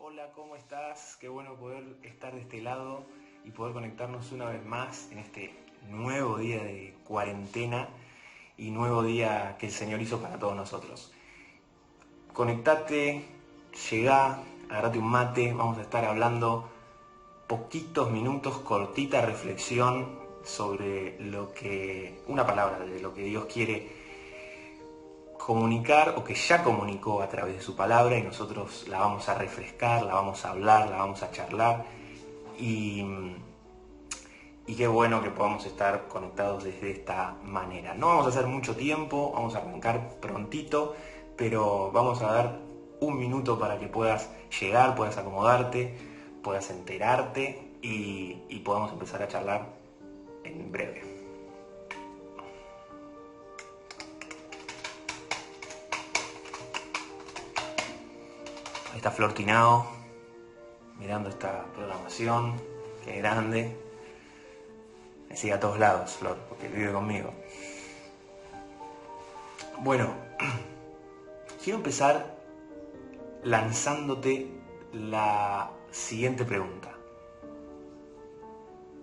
Hola, ¿cómo estás? Qué bueno poder estar de este lado y poder conectarnos una vez más en este nuevo día de cuarentena y nuevo día que el Señor hizo para todos nosotros. Conectate, llegá, agarrate un mate, vamos a estar hablando poquitos minutos, cortita reflexión sobre una palabra de lo que Dios quiere comunicar o que ya comunicó a través de su palabra, y nosotros la vamos a refrescar, la vamos a hablar, la vamos a charlar y, y qué bueno que podamos estar conectados desde esta manera. No vamos a hacer mucho tiempo, vamos a arrancar prontito, pero vamos a dar un minuto para que puedas llegar, puedas acomodarte, puedas enterarte y podamos empezar a charlar en breve. Ahí está Flor Tinao, mirando esta programación, que grande. Me sigue a todos lados, Flor, porque vive conmigo. Bueno, quiero empezar lanzándote la siguiente pregunta.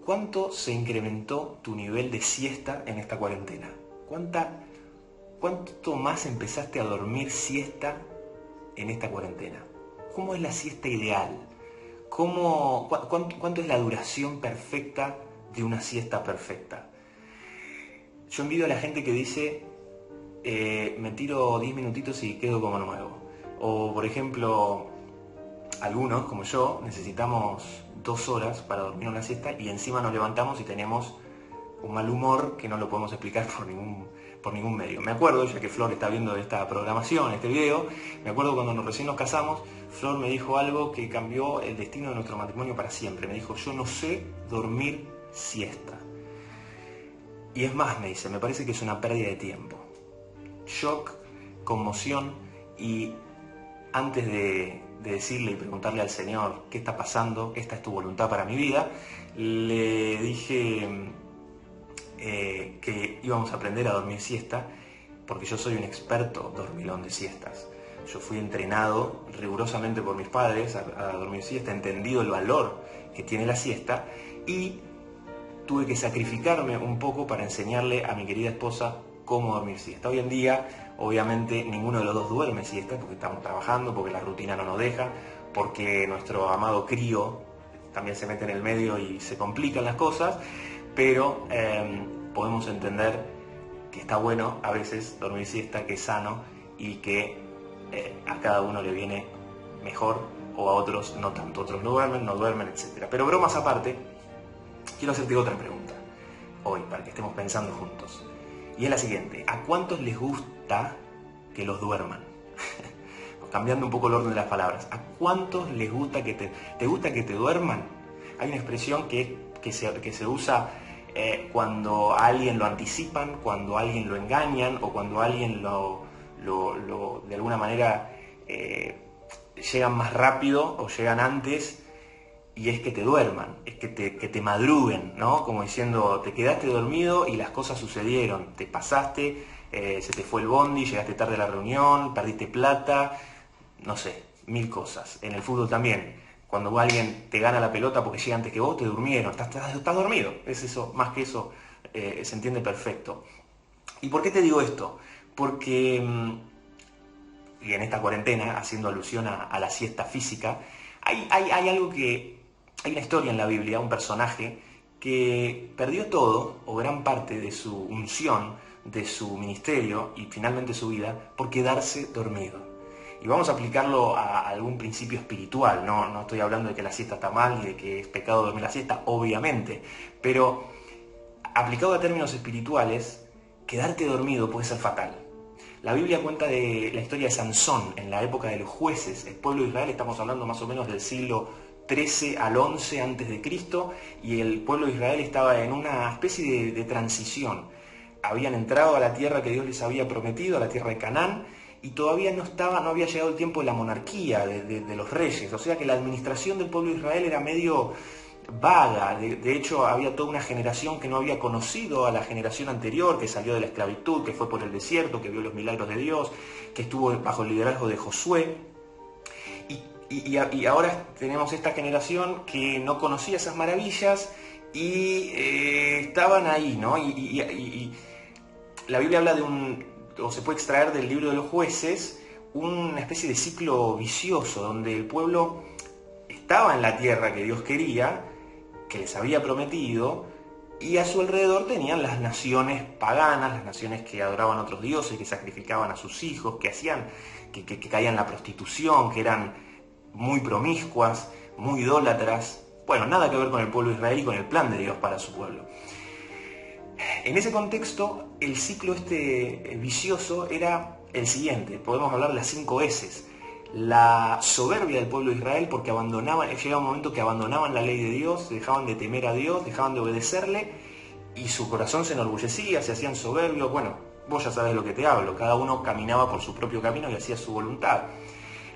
¿Cuánto se incrementó tu nivel de siesta en esta cuarentena? ¿Cuánto más empezaste a dormir siesta en esta cuarentena? ¿Cómo es la siesta ideal? ¿Cuánto es la duración perfecta de una siesta perfecta? Yo envidio a la gente que dice, me tiro 10 minutitos y quedo como nuevo. O, por ejemplo, algunos, como yo, necesitamos 2 horas para dormir una siesta y encima nos levantamos y tenemos un mal humor que no lo podemos explicar por ningún medio. Me acuerdo, ya que Flor está viendo esta programación, este video, me acuerdo cuando recién nos casamos, Flor me dijo algo que cambió el destino de nuestro matrimonio para siempre. Me dijo, yo no sé dormir siesta. Y es más, me dice, me parece que es una pérdida de tiempo. Shock, conmoción, y antes de decirle y preguntarle al Señor qué está pasando, esta es tu voluntad para mi vida, le dije que íbamos a aprender a dormir siesta, porque yo soy un experto dormilón de siestas. Yo fui entrenado rigurosamente por mis padres a dormir siesta, he entendido el valor que tiene la siesta y tuve que sacrificarme un poco para enseñarle a mi querida esposa cómo dormir siesta. Hoy en día, obviamente, ninguno de los dos duerme siesta porque estamos trabajando, porque la rutina no nos deja, porque nuestro amado crío también se mete en el medio y se complican las cosas, pero podemos entender que está bueno a veces dormir siesta, que es sano y que a cada uno le viene mejor, o a otros no tanto. Otros no duermen, etc. Pero bromas aparte, quiero hacerte otra pregunta hoy para que estemos pensando juntos. Y es la siguiente: ¿a cuántos les gusta que los duerman? Cambiando un poco el orden de las palabras. ¿A cuántos les gusta que te gusta que te duerman? Hay una expresión que se usa cuando a alguien lo anticipan, cuando a alguien lo engañan o cuando a alguien de alguna manera llegan más rápido o llegan antes, y es que te duerman, es que te madruguen, ¿no? Como diciendo, te quedaste dormido y las cosas sucedieron, te pasaste, se te fue el bondi, llegaste tarde a la reunión, perdiste plata, no sé, 1000 cosas. En el fútbol también, cuando alguien te gana la pelota porque llega antes que vos, te durmieron, estás dormido, es eso, más que eso, se entiende perfecto. ¿Y por qué te digo esto? Porque, y en esta cuarentena, haciendo alusión a la siesta física, hay algo hay una historia en la Biblia, un personaje que perdió todo o gran parte de su unción, de su ministerio y finalmente su vida por quedarse dormido. Y vamos a aplicarlo a algún principio espiritual, no estoy hablando de que la siesta está mal y de que es pecado dormir la siesta, obviamente, pero aplicado a términos espirituales, quedarte dormido puede ser fatal. La Biblia cuenta de la historia de Sansón en la época de los jueces. El pueblo de Israel, estamos hablando más o menos del siglo 13 al 11 antes de Cristo, y el pueblo de Israel estaba en una especie de transición. Habían entrado a la tierra que Dios les había prometido, a la tierra de Canaán, y todavía no había llegado el tiempo de la monarquía, de los reyes. O sea que la administración del pueblo de Israel era medio vaga. De hecho, había toda una generación que no había conocido a la generación anterior, que salió de la esclavitud, que fue por el desierto, que vio los milagros de Dios, que estuvo bajo el liderazgo de Josué. y ahora tenemos esta generación que no conocía esas maravillas y estaban ahí, ¿no? Y la Biblia habla o se puede extraer del libro de los jueces, una especie de ciclo vicioso, donde el pueblo estaba en la tierra que Dios quería, que les había prometido, y a su alrededor tenían las naciones paganas, las naciones que adoraban a otros dioses, que sacrificaban a sus hijos, que caían en la prostitución, que eran muy promiscuas, muy idólatras. Bueno, nada que ver con el pueblo de Israel y con el plan de Dios para su pueblo. En ese contexto, el ciclo vicioso era el siguiente. Podemos hablar de las 5 S. La soberbia del pueblo de Israel, porque llegaba un momento que abandonaban la ley de Dios, dejaban de temer a Dios, dejaban de obedecerle, y su corazón se enorgullecía, se hacían soberbios. Bueno, vos ya sabés de lo que te hablo, cada uno caminaba por su propio camino y hacía su voluntad.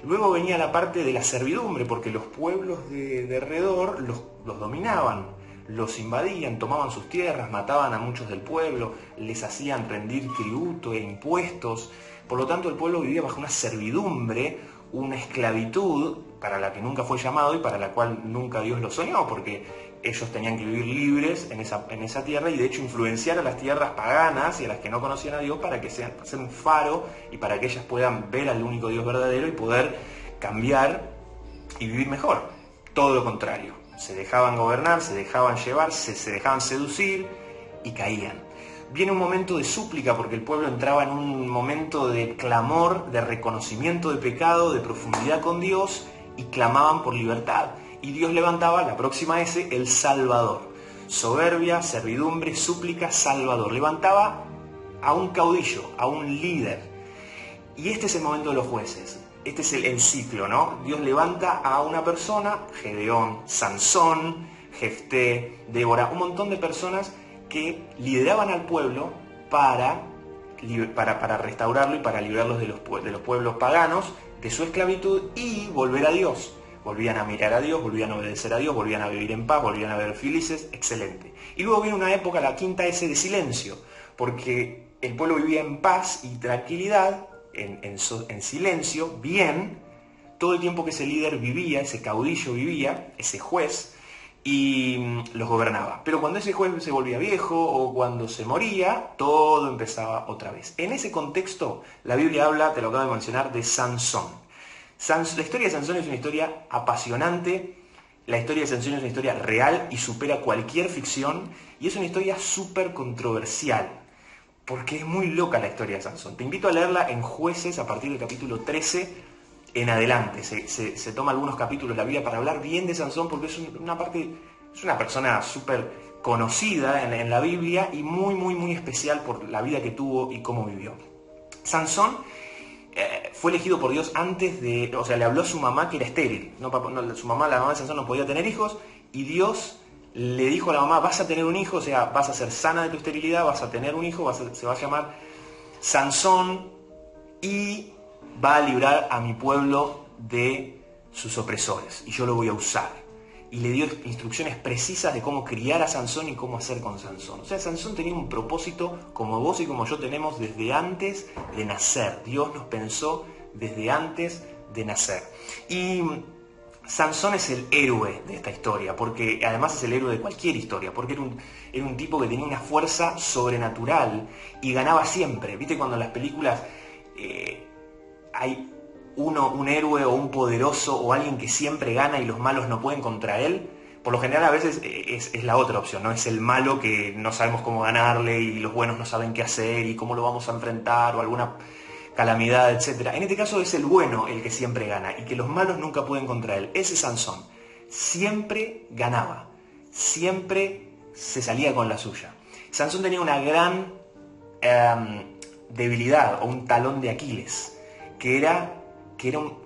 Luego venía la parte de la servidumbre, porque los pueblos de alrededor los dominaban, los invadían, tomaban sus tierras, mataban a muchos del pueblo, les hacían rendir tributo e impuestos. Por lo tanto, el pueblo vivía bajo una servidumbre, una esclavitud para la que nunca fue llamado y para la cual nunca Dios lo soñó, porque ellos tenían que vivir libres en esa tierra y de hecho influenciar a las tierras paganas y a las que no conocían a Dios para que sean un faro y para que ellas puedan ver al único Dios verdadero y poder cambiar y vivir mejor. Todo lo contrario, se dejaban gobernar, se dejaban llevar, se dejaban seducir y caían. Viene un momento de súplica porque el pueblo entraba en un momento de clamor, de reconocimiento de pecado, de profundidad con Dios, y clamaban por libertad. Y Dios levantaba, la próxima S, el Salvador. Soberbia, servidumbre, súplica, Salvador. Levantaba a un caudillo, a un líder. Y este es el momento de los jueces. Este es el ciclo, ¿no? Dios levanta a una persona, Gedeón, Sansón, Jefté, Débora, un montón de personas que lideraban al pueblo para restaurarlo y para librarlos de los pueblos paganos, de su esclavitud y volver a Dios. Volvían a mirar a Dios, volvían a obedecer a Dios, volvían a vivir en paz, volvían a ver felices, excelente. Y luego viene una época, la 5ª S, de silencio, porque el pueblo vivía en paz y tranquilidad, en silencio, bien, todo el tiempo que ese líder vivía, ese caudillo vivía, ese juez, y los gobernaba. Pero cuando ese juez se volvía viejo o cuando se moría, todo empezaba otra vez. En ese contexto, la Biblia habla, te lo acabo de mencionar, de Sansón. La historia de Sansón es una historia apasionante, la historia de Sansón es una historia real y supera cualquier ficción, y es una historia súper controversial, porque es muy loca la historia de Sansón. Te invito a leerla en Jueces a partir del capítulo 13 en adelante. Se toma algunos capítulos de la Biblia para hablar bien de Sansón, porque es una persona súper conocida en la Biblia y muy, muy, muy especial por la vida que tuvo y cómo vivió. Sansón fue elegido por Dios le habló a su mamá que era estéril. La mamá de Sansón no podía tener hijos y Dios le dijo a la mamá, vas a tener un hijo, o sea, vas a ser sana de tu esterilidad, vas a tener un hijo, se va a llamar Sansón y va a librar a mi pueblo de sus opresores y yo lo voy a usar. Y le dio instrucciones precisas de cómo criar a Sansón y cómo hacer con Sansón. O sea, Sansón tenía un propósito como vos y como yo tenemos desde antes de nacer. Dios nos pensó desde antes de nacer. Y Sansón es el héroe de esta historia, porque además es el héroe de cualquier historia, porque era un tipo que tenía una fuerza sobrenatural y ganaba siempre. ¿Viste cuando en las películas hay un héroe o un poderoso o alguien que siempre gana y los malos no pueden contra él? Por lo general a veces es la otra opción, ¿no? Es el malo que no sabemos cómo ganarle y los buenos no saben qué hacer y cómo lo vamos a enfrentar o alguna calamidad, etc. En este caso es el bueno el que siempre gana y que los malos nunca pueden contra él. Ese Sansón siempre ganaba, siempre se salía con la suya. Sansón tenía una gran debilidad o un talón de Aquiles, que era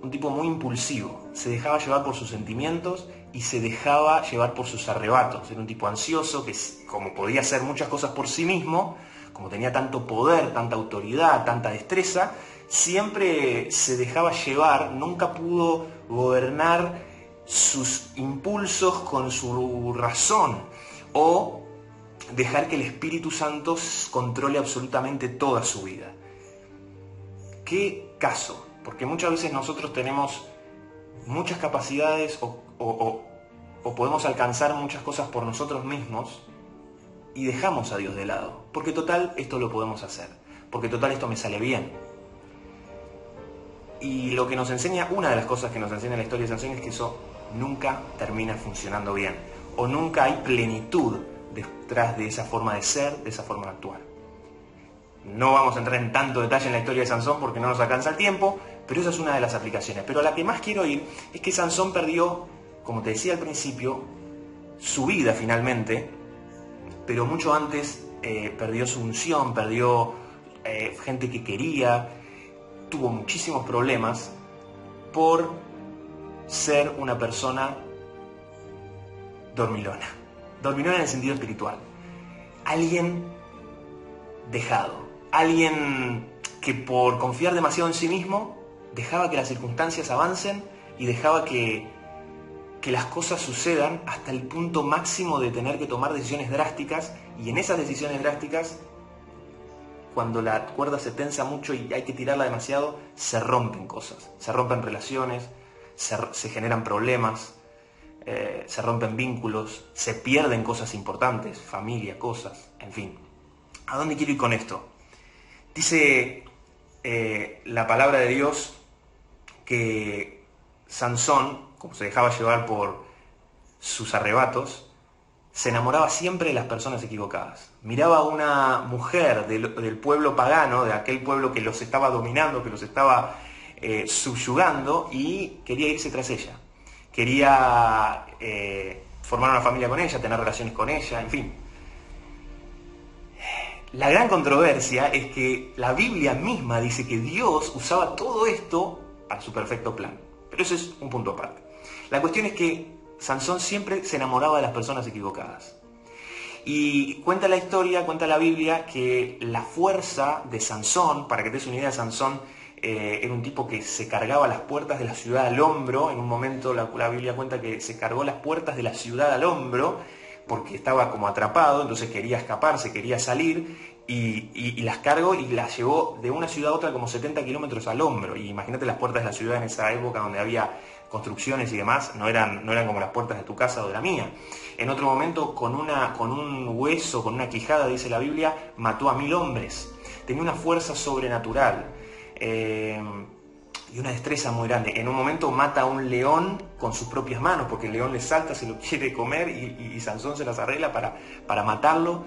un tipo muy impulsivo, se dejaba llevar por sus sentimientos y se dejaba llevar por sus arrebatos. Era un tipo ansioso que, como podía hacer muchas cosas por sí mismo, como tenía tanto poder, tanta autoridad, tanta destreza, siempre se dejaba llevar, nunca pudo gobernar sus impulsos con su razón o dejar que el Espíritu Santo controle absolutamente toda su vida. ¿Qué caso? Porque muchas veces nosotros tenemos muchas capacidades o podemos alcanzar muchas cosas por nosotros mismos y dejamos a Dios de lado. Porque total, esto lo podemos hacer. Porque total, esto me sale bien. Y lo que nos enseña, una de las cosas que nos enseña la historia de Sansón es que eso nunca termina funcionando bien. O nunca hay plenitud detrás de esa forma de ser, de esa forma de actuar. No vamos a entrar en tanto detalle en la historia de Sansón porque no nos alcanza el tiempo, pero esa es una de las aplicaciones. Pero a la que más quiero ir es que Sansón perdió, como te decía al principio, su vida finalmente, pero mucho antes perdió su unción, perdió gente que quería, tuvo muchísimos problemas por ser una persona dormilona. Dormilona en el sentido espiritual. Alguien dejado. Alguien que por confiar demasiado en sí mismo dejaba que las circunstancias avancen y dejaba que las cosas sucedan hasta el punto máximo de tener que tomar decisiones drásticas, y en esas decisiones drásticas, cuando la cuerda se tensa mucho y hay que tirarla demasiado, se rompen cosas, se rompen relaciones, se generan problemas, se rompen vínculos, se pierden cosas importantes, familia, cosas, en fin. ¿A dónde quiero ir con esto? Dice la palabra de Dios que Sansón, como se dejaba llevar por sus arrebatos, se enamoraba siempre de las personas equivocadas. Miraba a una mujer del pueblo pagano, de aquel pueblo que los estaba dominando, que los estaba subyugando, y quería irse tras ella. Quería formar una familia con ella, tener relaciones con ella, en fin. La gran controversia es que la Biblia misma dice que Dios usaba todo esto para su perfecto plan. Pero eso es un punto aparte. La cuestión es que Sansón siempre se enamoraba de las personas equivocadas. Y cuenta la historia, cuenta la Biblia, que la fuerza de Sansón, para que te des una idea, Sansón era un tipo que se cargaba las puertas de la ciudad al hombro. En un momento la Biblia cuenta que se cargó las puertas de la ciudad al hombro porque estaba como atrapado, entonces quería escaparse, quería salir, y las cargó y las llevó de una ciudad a otra como 70 kilómetros al hombro. Y imagínate las puertas de la ciudad en esa época donde había construcciones y demás, no eran como las puertas de tu casa o de la mía. En otro momento, con un hueso, con una quijada, dice la Biblia, mató a 1000 hombres. Tenía una fuerza sobrenatural y una destreza muy grande. En un momento mata a un león con sus propias manos, porque el león le salta, se lo quiere comer, y Sansón se las arregla para matarlo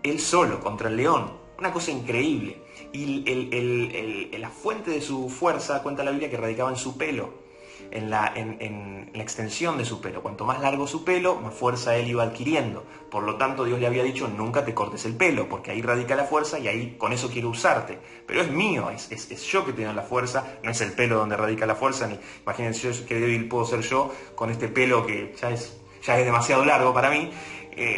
él solo contra el león. Una cosa increíble. Y la fuente de su fuerza, cuenta la Biblia, que radicaba en su pelo, en la extensión de su pelo. Cuanto más largo su pelo, más fuerza él iba adquiriendo. Por lo tanto, Dios le había dicho, nunca te cortes el pelo, porque ahí radica la fuerza y ahí con eso quiero usarte. Pero es mío, es yo que tengo la fuerza, no es el pelo donde radica la fuerza. Ni imagínense qué débil puedo ser yo con este pelo que ya es demasiado largo para mí.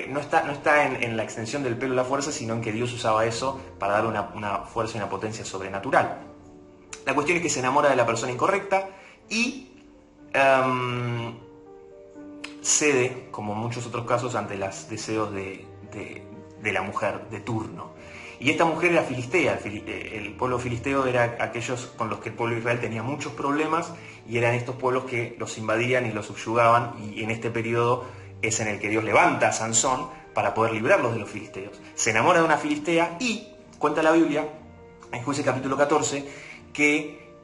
No está en la extensión del pelo la fuerza, sino en que Dios usaba eso para darle una fuerza y una potencia sobrenatural. La cuestión es que se enamora de la persona incorrecta y cede, como en muchos otros casos, ante los deseos de la mujer de turno. Y esta mujer era filistea. El pueblo filisteo era aquellos con los que el pueblo de Israel tenía muchos problemas, y eran estos pueblos que los invadían y los subyugaban, y en este periodo es en el que Dios levanta a Sansón para poder librarlos de los filisteos. Se enamora de una filistea y cuenta la Biblia, en Jueces capítulo 14, que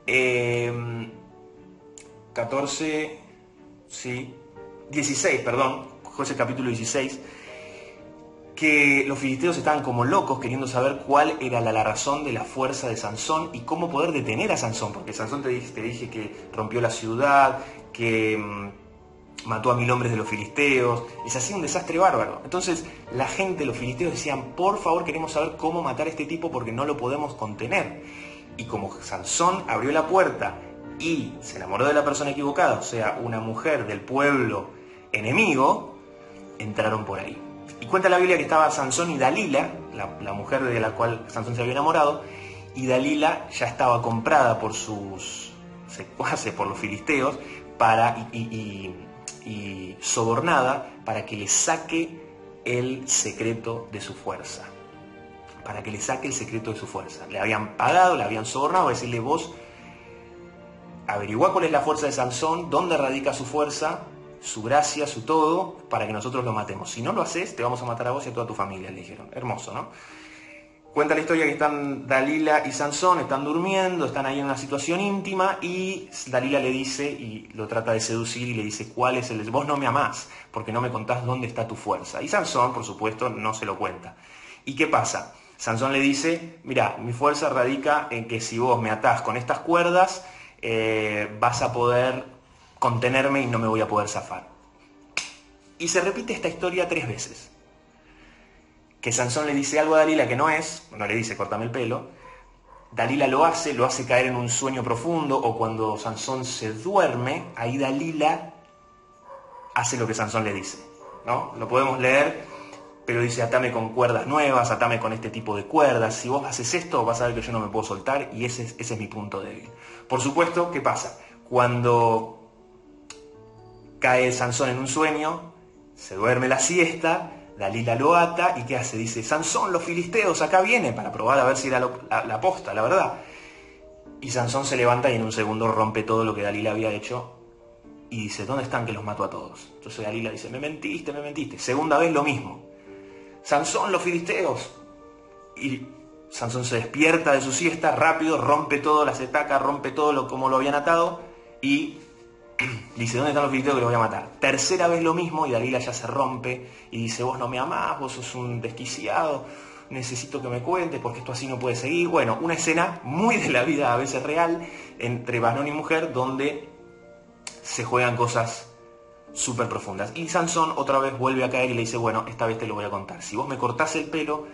16, Jueces capítulo 16, que los filisteos estaban como locos queriendo saber cuál era la razón de la fuerza de Sansón y cómo poder detener a Sansón, porque Sansón te dije que rompió la ciudad, que mató a 1000 hombres de los filisteos, y se hacía un desastre bárbaro. Entonces la gente, los filisteos, decían, por favor, queremos saber cómo matar a este tipo porque no lo podemos contener. Y como Sansón abrió la puerta y se enamoró de la persona equivocada, o sea, una mujer del pueblo enemigo, entraron por ahí. Y cuenta la Biblia que estaba Sansón y Dalila, la mujer de la cual Sansón se había enamorado, y Dalila ya estaba comprada por sus secuaces, por los filisteos, y sobornada para que le saque el secreto de su fuerza. Para que le saque el secreto de su fuerza. Le habían pagado, le habían sobornado, a decirle, vos averiguá cuál es la fuerza de Sansón, dónde radica su fuerza, su gracia, su todo, para que nosotros lo matemos. Si no lo haces, te vamos a matar a vos y a toda tu familia, le dijeron. Hermoso, ¿no? Cuenta la historia que están Dalila y Sansón, están durmiendo, están ahí en una situación íntima y Dalila le dice, y lo trata de seducir, y le dice, ¿cuál es el...? Vos no me amás, porque no me contás dónde está tu fuerza. Y Sansón, por supuesto, no se lo cuenta. ¿Y qué pasa? Sansón le dice, mira, mi fuerza radica en que si vos me atás con estas cuerdas, vas a poder contenerme y no me voy a poder zafar. Y se repite esta historia 3 veces. Que Sansón le dice algo a Dalila que no le dice córtame el pelo, Dalila lo hace caer en un sueño profundo, o cuando Sansón se duerme, ahí Dalila hace lo que Sansón le dice, ¿no? Lo podemos leer, pero dice, atame con cuerdas nuevas, atame con este tipo de cuerdas, si vos haces esto vas a ver que yo no me puedo soltar, y ese es mi punto débil. Por supuesto, ¿qué pasa? Cuando cae Sansón en un sueño, se duerme la siesta, Dalila lo ata, ¿y qué hace? Dice, Sansón, los filisteos acá vienen, para probar a ver si era la posta, la verdad. Y Sansón se levanta y en un segundo rompe todo lo que Dalila había hecho y dice, ¿dónde están que los mato a todos? Entonces Dalila dice, me mentiste. Segunda vez lo mismo. Sansón, los filisteos. Y Sansón se despierta de su siesta rápido, rompe todo, las estacas, rompe todo como lo habían atado y dice, ¿dónde están los filisteos que los voy a matar? Tercera vez lo mismo y Dalila ya se rompe y dice, vos no me amás, vos sos un desquiciado, necesito que me cuentes porque esto así no puede seguir. Bueno, una escena muy de la vida a veces real entre varón y mujer donde se juegan cosas súper profundas. Y Sansón otra vez vuelve a caer y le dice, bueno, esta vez te lo voy a contar. Si vos me cortás el pelo,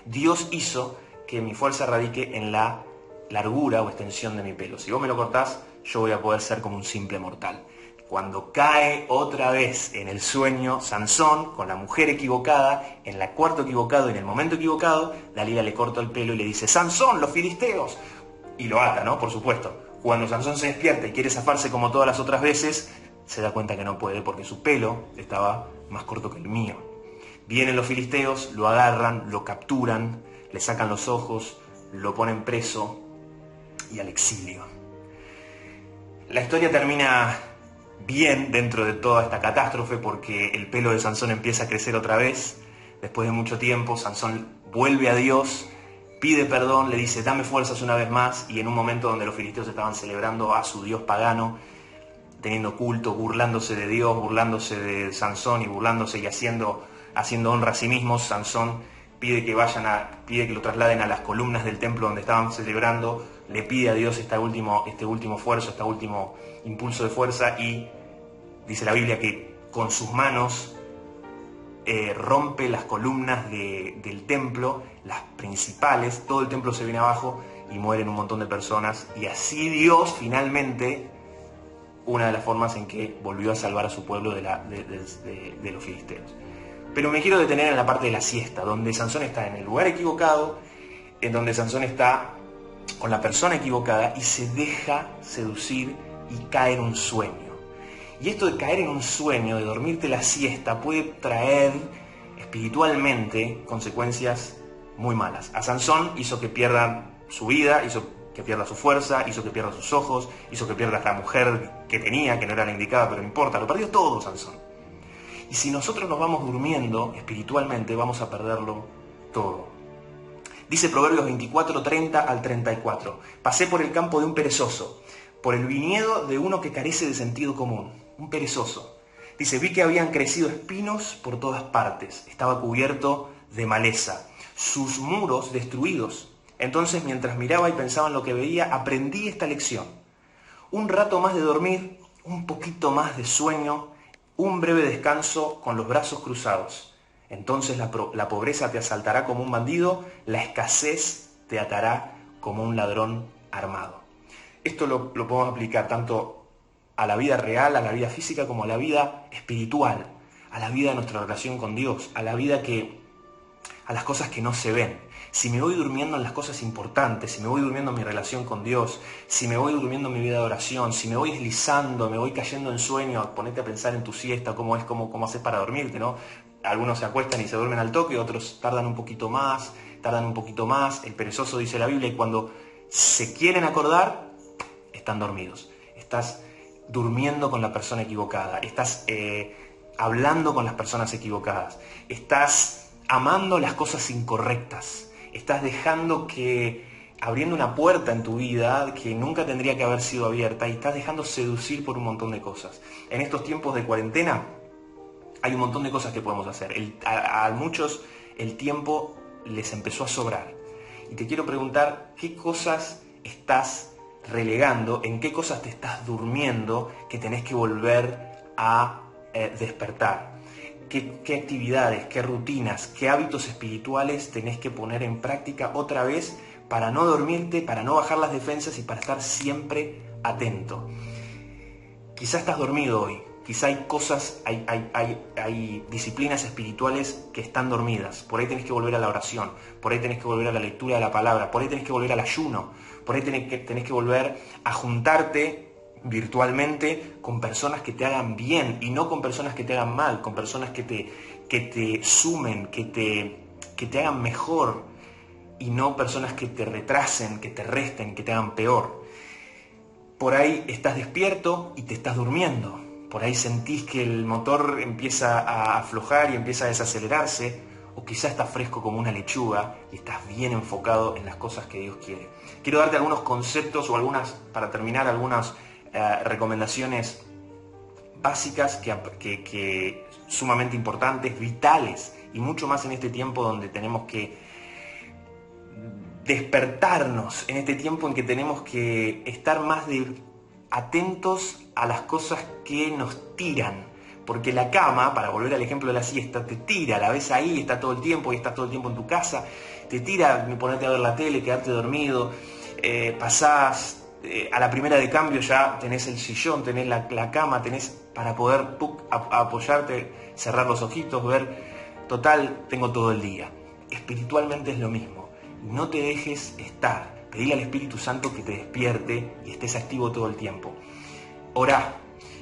Dios hizo que mi fuerza radique en la largura o extensión de mi pelo. Si vos me lo cortás, yo voy a poder ser como un simple mortal. Cuando cae otra vez en el sueño Sansón, con la mujer equivocada, en el cuarto equivocado, en el momento equivocado, Dalila le corta el pelo y le dice, Sansón, los filisteos. Y lo ata, ¿no? Por supuesto. Cuando Sansón se despierta y quiere zafarse como todas las otras veces, se da cuenta que no puede porque su pelo estaba más corto que el mío. Vienen los filisteos, lo agarran, lo capturan, le sacan los ojos, lo ponen preso y al exilio. La historia termina bien dentro de toda esta catástrofe porque el pelo de Sansón empieza a crecer otra vez. Después de mucho tiempo, Sansón vuelve a Dios, pide perdón, le dice, dame fuerzas una vez más, y en un momento donde los filisteos estaban celebrando a su dios pagano, teniendo culto, burlándose de Dios, burlándose de Sansón y burlándose y haciendo honra a sí mismos, Sansón pide que lo trasladen a las columnas del templo donde estaban celebrando, le pide a Dios este último esfuerzo, este último impulso de fuerza, y dice la Biblia que con sus manos rompe las columnas del templo, las principales, todo el templo se viene abajo y mueren un montón de personas, y así Dios finalmente, una de las formas en que volvió a salvar a su pueblo de los filisteos. Pero me quiero detener en la parte de la siesta, donde Sansón está en el lugar equivocado, en donde Sansón está con la persona equivocada y se deja seducir y cae en un sueño. Y esto de caer en un sueño, de dormirte la siesta, puede traer espiritualmente consecuencias muy malas. A Sansón hizo que pierda su vida, hizo que pierda su fuerza, hizo que pierda sus ojos, hizo que pierda la mujer que tenía, que no era la indicada, pero no importa, lo perdió todo Sansón. Y si nosotros nos vamos durmiendo espiritualmente, vamos a perderlo todo. Dice Proverbios 24, 30 al 34. Pasé por el campo de un perezoso, por el viñedo de uno que carece de sentido común, un perezoso. Dice, vi que habían crecido espinos por todas partes, estaba cubierto de maleza, sus muros destruidos. Entonces, mientras miraba y pensaba en lo que veía, aprendí esta lección. Un rato más de dormir, un poquito más de sueño, un breve descanso con los brazos cruzados. Entonces la pobreza te asaltará como un bandido, la escasez te atará como un ladrón armado. Esto lo podemos aplicar tanto a la vida real, a la vida física, como a la vida espiritual, a la vida de nuestra relación con Dios, a las cosas que no se ven. Si me voy durmiendo en las cosas importantes, si me voy durmiendo en mi relación con Dios, si me voy durmiendo en mi vida de oración, si me voy deslizando, me voy cayendo en sueño, ponete a pensar en tu siesta, cómo haces para dormirte, ¿no? Algunos se acuestan y se duermen al toque, otros tardan un poquito más. El perezoso, dice la Biblia, y cuando se quieren acordar, están dormidos. Estás durmiendo con la persona equivocada, estás hablando con las personas equivocadas, estás amando las cosas incorrectas, estás abriendo una puerta en tu vida que nunca tendría que haber sido abierta y estás dejando seducir por un montón de cosas. En estos tiempos de cuarentena hay un montón de cosas que podemos hacer. A muchos el tiempo les empezó a sobrar. Y te quiero preguntar, ¿qué cosas estás relegando? ¿En qué cosas te estás durmiendo que tenés que volver a despertar? ¿Qué actividades, qué rutinas, qué hábitos espirituales tenés que poner en práctica otra vez para no dormirte, para no bajar las defensas y para estar siempre atento? Quizá estás dormido hoy, quizá hay cosas, hay disciplinas espirituales que están dormidas. Por ahí tenés que volver a la oración, por ahí tenés que volver a la lectura de la palabra, por ahí tenés que volver al ayuno, por ahí tenés que volver a juntarte virtualmente con personas que te hagan bien y no con personas que te hagan mal, con personas que te sumen, que te hagan mejor y no personas que te retrasen, que te resten, que te hagan peor. Por ahí estás despierto y te estás durmiendo. Por ahí sentís que el motor empieza a aflojar y empieza a desacelerarse, o quizás estás fresco como una lechuga y estás bien enfocado en las cosas que Dios quiere. Quiero darte algunos conceptos o para terminar, algunas recomendaciones básicas que sumamente importantes, vitales, y mucho más en este tiempo donde tenemos que despertarnos, en este tiempo en que tenemos que estar más atentos a las cosas que nos tiran. Porque la cama, para volver al ejemplo de la siesta, te tira, la ves ahí, está todo el tiempo, y estás todo el tiempo en tu casa, te tira ponerte a ver la tele, quedarte dormido, pasás a la primera de cambio, ya tenés el sillón, tenés la cama, tenés para poder apoyarte, cerrar los ojitos, ver, total, tengo todo el día. Espiritualmente es lo mismo, no te dejes estar, pedile al Espíritu Santo que te despierte y estés activo todo el tiempo. Orá,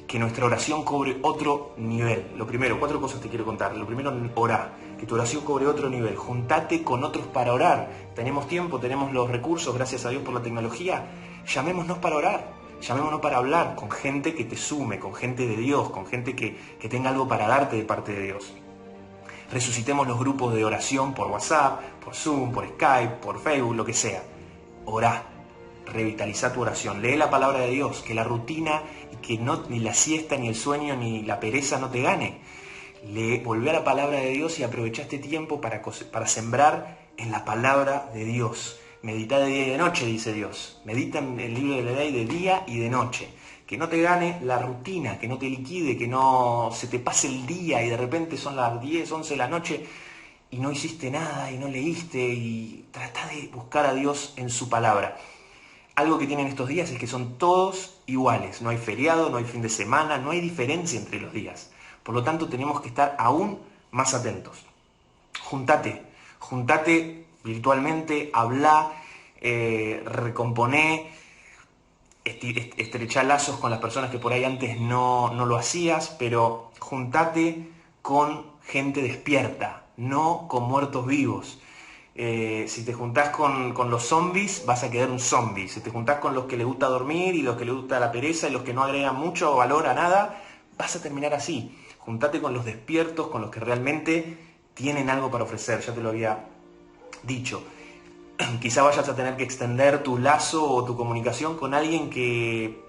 que nuestra oración cobre otro nivel. Lo primero, 4 cosas te quiero contar. Lo primero, orá, que tu oración cobre otro nivel. Juntate con otros para orar. Tenemos tiempo, tenemos los recursos, gracias a Dios por la tecnología. Llamémonos para orar, llamémonos para hablar con gente que te sume, con gente de Dios, con gente que tenga algo para darte de parte de Dios. Resucitemos los grupos de oración por WhatsApp, por Zoom, por Skype, por Facebook, lo que sea. Orá, revitaliza tu oración, lee la palabra de Dios, que la rutina y que ni la siesta, ni el sueño, ni la pereza no te gane. Volvé a la palabra de Dios y aprovecha este tiempo para sembrar en la palabra de Dios. Medita de día y de noche, dice Dios. Medita en el libro de la ley de día y de noche. Que no te gane la rutina, que no te liquide, que no se te pase el día y de repente son las 10, 11 de la noche y no hiciste nada y no leíste, y trata de buscar a Dios en su palabra. Algo que tienen estos días es que son todos iguales. No hay feriado, no hay fin de semana, no hay diferencia entre los días. Por lo tanto, tenemos que estar aún más atentos. Juntate virtualmente, hablá, recomponé, estrechá lazos con las personas que por ahí antes no lo hacías, pero juntate con gente despierta, no con muertos vivos. Si te juntás con los zombies, vas a quedar un zombie. Si te juntás con los que les gusta dormir y los que les gusta la pereza y los que no agregan mucho valor a nada, vas a terminar así. Juntate con los despiertos, con los que realmente tienen algo para ofrecer, ya te lo había dicho. Quizá vayas a tener que extender tu lazo o tu comunicación con alguien que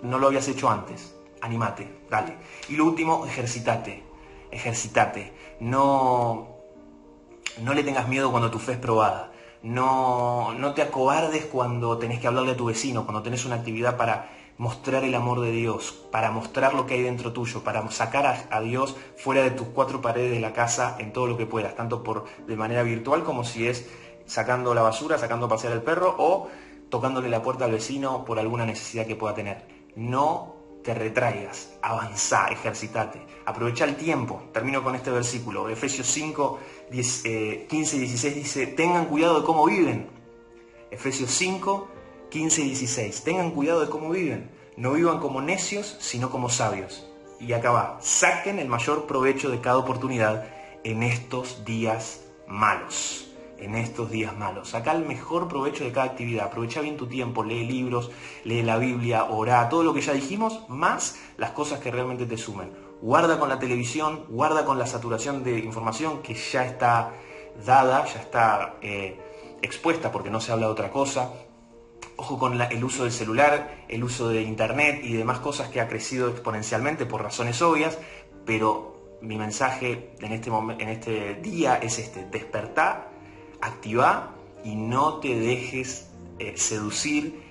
no lo habías hecho antes. Anímate, dale. Y lo último, ejercitate. No le tengas miedo cuando tu fe es probada. No te acobardes cuando tenés que hablarle a tu vecino, cuando tenés una actividad para mostrar el amor de Dios, para mostrar lo que hay dentro tuyo, para sacar a Dios fuera de tus 4 paredes de la casa en todo lo que puedas, tanto de manera virtual como si es sacando la basura, sacando a pasear al perro o tocándole la puerta al vecino por alguna necesidad que pueda tener. No te retraigas, avanzá, ejercitate, aprovecha el tiempo. Termino con este versículo, Efesios 5, 15 y 16 dice, tengan cuidado de cómo viven. Efesios 5, 15 y 16, tengan cuidado de cómo viven, no vivan como necios, sino como sabios. Y acá va, saquen el mayor provecho de cada oportunidad en estos días malos. en estos días malos. Saca el mejor provecho de cada actividad, aprovecha bien tu tiempo, lee libros, lee la Biblia, orá, todo lo que ya dijimos, más las cosas que realmente te sumen. Guarda con la televisión, guarda con la saturación de información que ya está dada, ya está expuesta porque no se habla de otra cosa. Ojo con el uso del celular, el uso de internet y demás cosas que ha crecido exponencialmente por razones obvias, pero mi mensaje en este día es despertá, activá y no te dejes seducir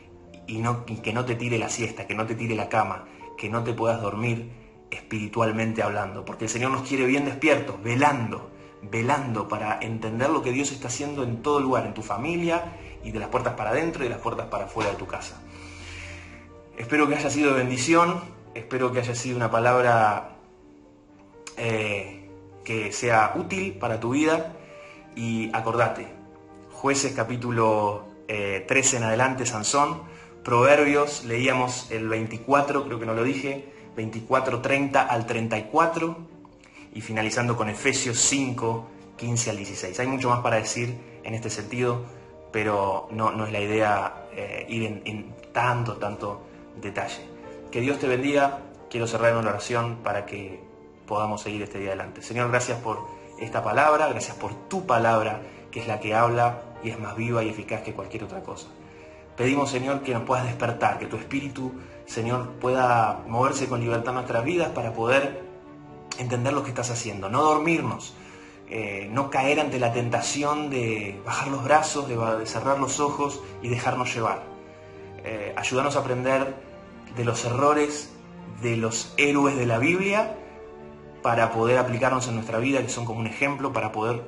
y que no te tire la siesta, que no te tire la cama, que no te puedas dormir espiritualmente hablando, porque el Señor nos quiere bien despiertos, velando para entender lo que Dios está haciendo en todo lugar, en tu familia y de las puertas para adentro y de las puertas para afuera de tu casa. Espero que haya sido de bendición, espero que haya sido una palabra que sea útil para tu vida y acordate, Jueces capítulo 13 en adelante, Sansón, Proverbios, leíamos el 24, creo que no lo dije, 24, 30 al 34 y finalizando con Efesios 5, 15 al 16. Hay mucho más para decir en este sentido, pero no es la idea ir en tanto detalle. Que Dios te bendiga. Quiero cerrar en una oración para que podamos seguir este día adelante. Señor, gracias por esta palabra, gracias por tu palabra, que es la que habla y es más viva y eficaz que cualquier otra cosa. Pedimos, Señor, que nos puedas despertar, que tu Espíritu, Señor, pueda moverse con libertad en nuestras vidas para poder entender lo que estás haciendo, no dormirnos, no caer ante la tentación de bajar los brazos, de cerrar los ojos y dejarnos llevar. Ayúdanos a aprender de los errores de los héroes de la Biblia para poder aplicarnos en nuestra vida, que son como un ejemplo para poder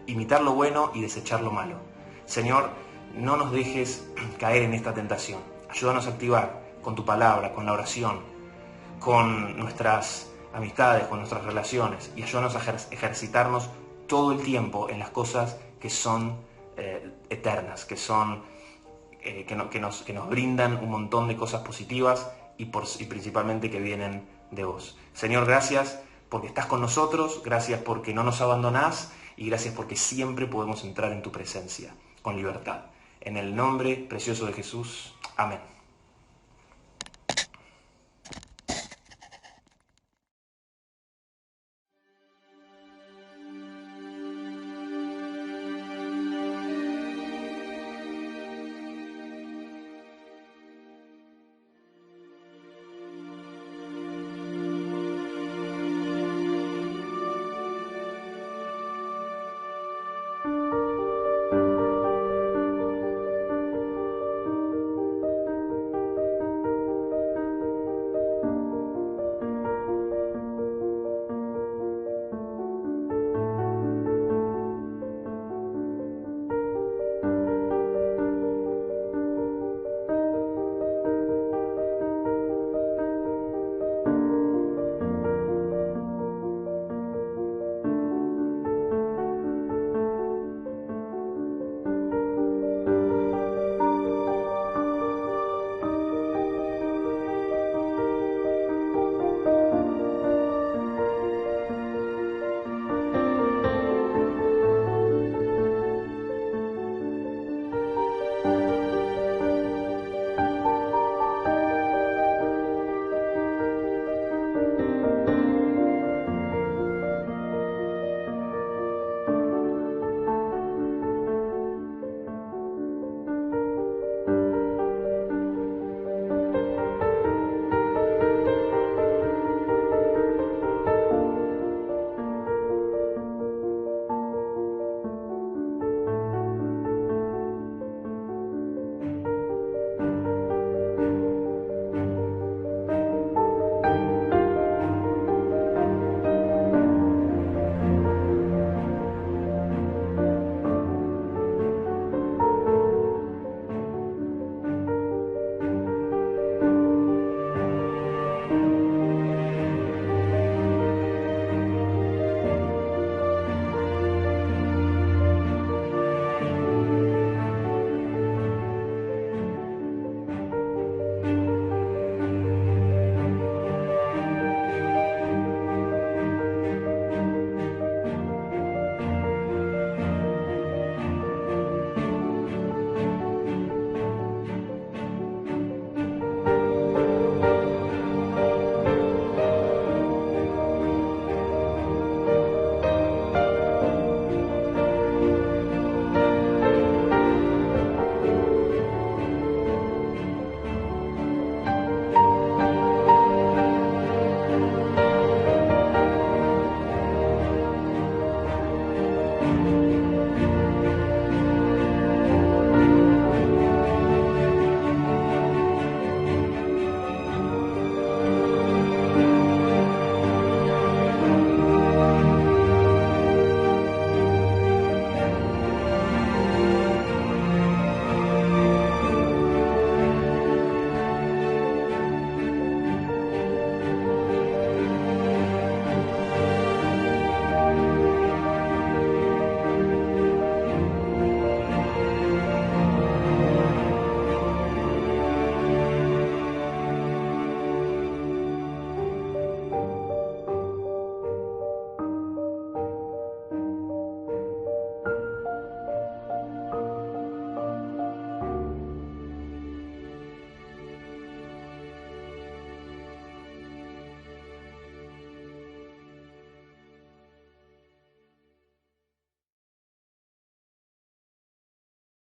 imitar lo bueno y desechar lo malo. Señor, no nos dejes caer en esta tentación. Ayúdanos a activar con tu palabra, con la oración, con nuestras amistades, con nuestras relaciones, y ayúdanos a ejercitarnos todo el tiempo en las cosas que son eternas, que nos brindan un montón de cosas positivas y principalmente que vienen de vos. Señor, gracias porque estás con nosotros, gracias porque no nos abandonás y gracias porque siempre podemos entrar en tu presencia con libertad. En el nombre precioso de Jesús. Amén.